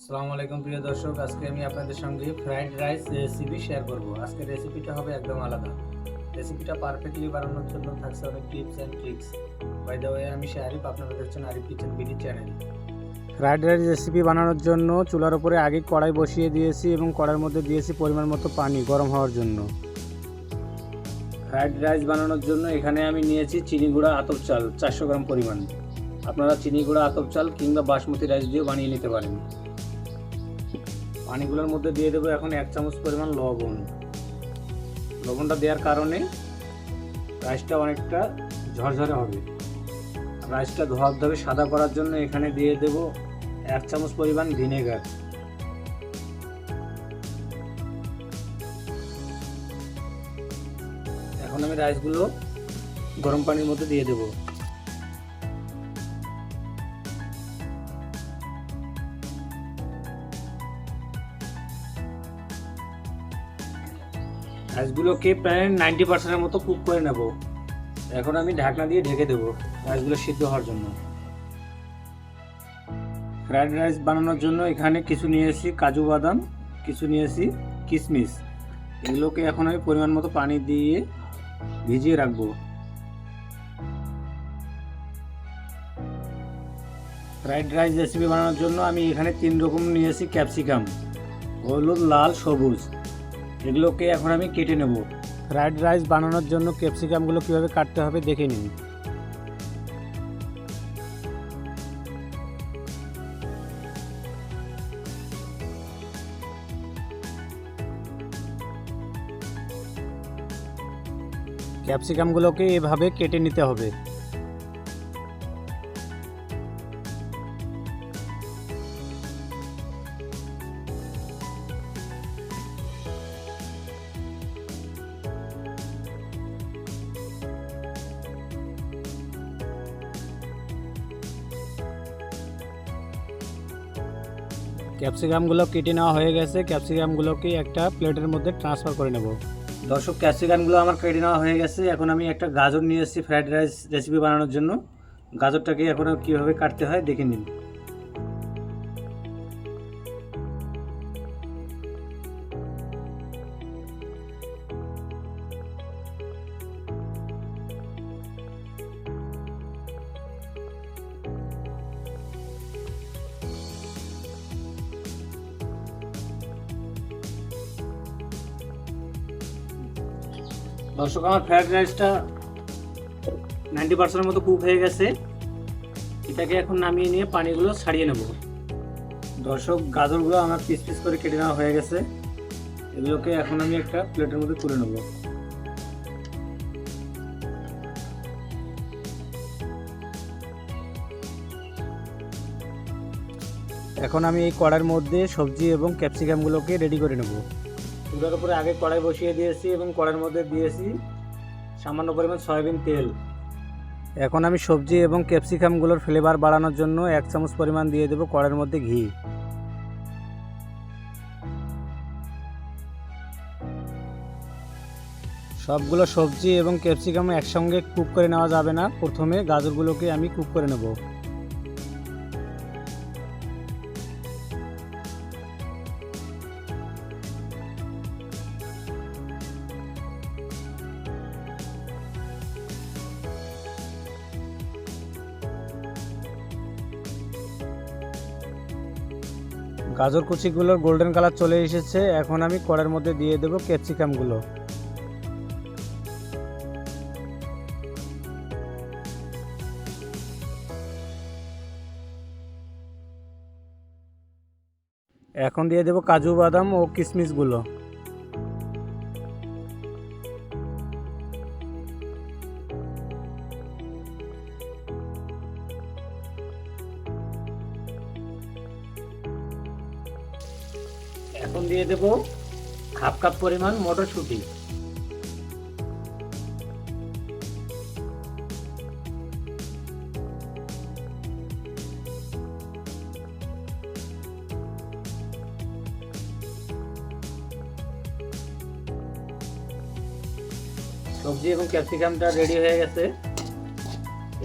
আসসালামু আলাইকুম প্রিয় দর্শক, আজকে আমি আপনাদের সঙ্গে ফ্রাইড রাইস রেসিপি শেয়ার করব। আজকে রেসিপিটা হবে একদম আলাদা। রেসিপিটা পারফেক্টলি বানানোর জন্য থাকছে অনেক tips and tricks. By the way, আমি আরিফ, আপনারা দেখছেন Arif kitchen BD channel. Fried rice recipe বানানোর জন্য চুলার উপরে আগে কড়াই বসিয়ে দিয়েছি এবং কড়াইয়ের মধ্যে দিয়েছি পরিমাণ মতো পানি গরম হওয়ার জন্য। ফ্রাইড রাইস বানানোর জন্য এখানে আমি নিয়েছি চিনি গুঁড়া আতপ চাল 400 গ্রাম পরিমাণ। আপনারা চিনি গুঁড়া আতপ চাল কিংবা বাসমতি রাইস দিয়েও বানিয়ে নিতে পারেন। পানিগুলোর মধ্যে দিয়ে দেবো এখন 1 চামচ পরিমাণ লবণ। লবণটা দেওয়ার কারণে রাইসটা অনেকটা ঝরঝরে হবে। রাইসটা ধোয়াধুয়ে সাদা করার জন্য এখানে দিয়ে দেব 1 চামচ পরিমাণ ভিনেগার। এখন আমি রাইসগুলো গরম পানির মধ্যে দিয়ে দেবো। রাইসগুলোকে প্রায় 90% মতো কুক করে নেব। এখন আমি ঢাকনা দিয়ে ঢেকে দেবো রাইসগুলো সিদ্ধ হওয়ার জন্য। ফ্রাইড রাইস বানানোর জন্য এখানে কিছু নিয়েছি কাজু বাদাম, কিছু নিয়েছি কিশমিশ। এগুলোকে এখন আমি পরিমাণ মতো পানি দিয়ে ভিজিয়ে রাখবো। ফ্রাইড রাইস রেসিপি বানানোর জন্য আমি এখানে 3 রকম নিয়েছি ক্যাপসিকাম, হলুদ, লাল, সবুজ। এগুলোকে এখন আমি কেটে নেব। ফ্রাইড রাইস বানানোর জন্য ক্যাপসিকামগুলো কীভাবে কাটতে হবে দেখে নিন। ক্যাপসিকামগুলোকে এভাবে কেটে নিতে হবে। ক্যাপসিকামগুলো কেটে নেওয়া হয়ে গেছে। ক্যাপসিকামগুলোকে একটা প্লেটের মধ্যে ট্রান্সফার করে নেব। দর্শক, ক্যাপসিকামগুলো আমার কেটে নেওয়া হয়ে গেছে। এখন আমি একটা গাজর নিয়ে এসেছি ফ্রাইড রাইস রেসিপি বানানোর জন্য। গাজরটাকে এখন কীভাবে কাটতে হয় দেখে নিন। দর্শক, আমার ফ্রাইড রাইসটা 90% মতো কুক হয়ে গেছে। এটাকে এখন নামিয়ে নিয়ে পানিগুলো ছাড়িয়ে নেব। দর্শক, গাজরগুলো আমার পিস পিস করে কেটে নেওয়া হয়ে গেছে। এগুলোকে এখন আমি একটা প্লেটের মধ্যে তুলে নেব। এখন আমি এই কড়াইয়ের মধ্যে সবজি এবং ক্যাপসিকামগুলোকে রেডি করে নেব। চুলার উপরে আগে কড়াই বসিয়ে দিয়েছি এবং কড়াইয়ের মধ্যে দিয়েছি সামান্য পরিমাণ সয়াবিন তেল। এখন আমি সবজি এবং ক্যাপসিকামগুলোর ফ্লেভার বাড়ানোর জন্য 1 চামচ পরিমাণ দিয়ে দেবো কড়াইয়ের মধ্যে ঘি। সবগুলো সবজি এবং ক্যাপসিকাম একসঙ্গে কুক করে নেওয়া যাবে না। প্রথমে গাজরগুলোকে আমি কুক করে নেব। গাজর কুচিগুলোর গোল্ডেন কালার চলে এসেছে। এখন আমি কড়াইয়ের মধ্যে দিয়ে দেবো ক্যাপসিকামগুলো। এখন দিয়ে দেবো কাজু বাদাম ও কিশমিশগুলো। এখন দিয়ে দেব হাফ কাপ পরিমাণ মটরশুঁটি। সবজি এবং ক্যাপসিকামটা রেডি হয়ে গেছে।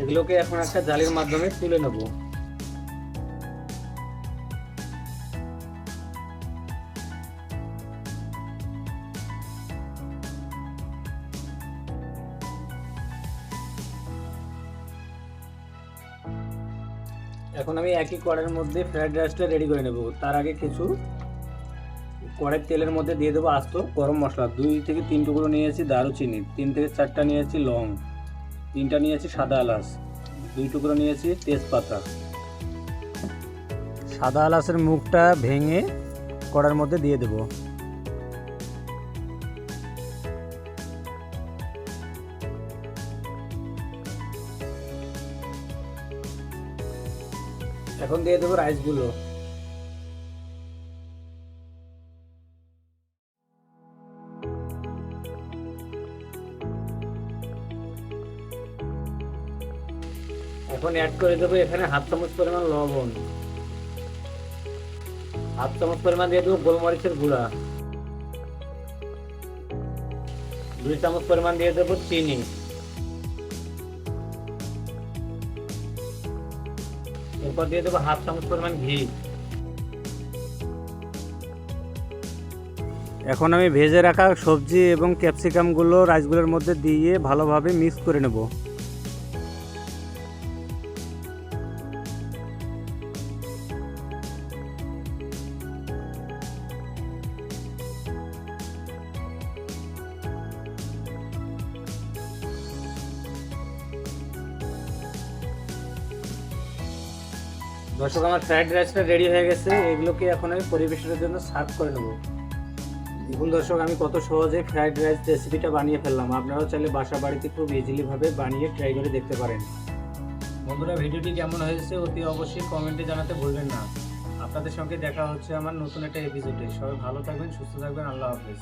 এগুলোকে এখন একটা জালির মাধ্যমে তুলে নেব। এখন আমি একই কড়াইয়ের মধ্যে ফ্রাইড রাইসটা রেডি করে নেব। তার আগে কিছু কড়াইয়ের তেলের মধ্যে দিয়ে দেবো আস্ত গরম মশলা। 2 থেকে 3 টুকরো নিয়েছি দারুচিনি, 3 থেকে 4টা নিয়েছি লং, 3টা নিয়েছি সাদা এলাচ, 2 টুকরো নিয়েছি তেজপাতা। সাদা এলাচের মুখটা ভেঙে কড়াইয়ের মধ্যে দিয়ে দেব। এখন দিয়ে দেবো রাইসগুলো। এখন অ্যাড করে দেবো এখানে 1/2 চামচ পরিমাণ লবণ, 1/2 চামচ পরিমাণ দিয়ে দেবো গোলমরিচের গুঁড়া, 2 চামচ পরিমাণ দিয়ে দেবো চিনি, এরপর দিয়ে দেবো 1/2 চামচ পরিমাণ ঘি। এখন আমি ভেজে রাখা সবজি এবং ক্যাপসিকামগুলো রাইসগুলোর মধ্যে দিয়ে ভালোভাবে মিক্স করে নেব। দর্শক, আমার ফ্রাইড রাইসটা রেডি হয়ে গেছে। এগুলোকে এখন আমি পরিবেশনের জন্য সার্ভ করে নেব। দেখুন দর্শক, আমি কত সহজে ফ্রাইড রাইস রেসিপিটা বানিয়ে ফেললাম। আপনারাও চাইলে বাসা বাড়িতে খুব ইজিলিভাবে বানিয়ে ট্রাই করে দেখতে পারেন। বন্ধুরা, ভিডিওটি কেমন হয়েছে অতি অবশ্যই কমেন্টে জানাতে ভুলবেন না। আপনাদের সঙ্গে দেখা হচ্ছে আমার নতুন একটা এপিসোডে। সবাই ভালো থাকবেন, সুস্থ থাকবেন। আল্লাহ হাফেজ।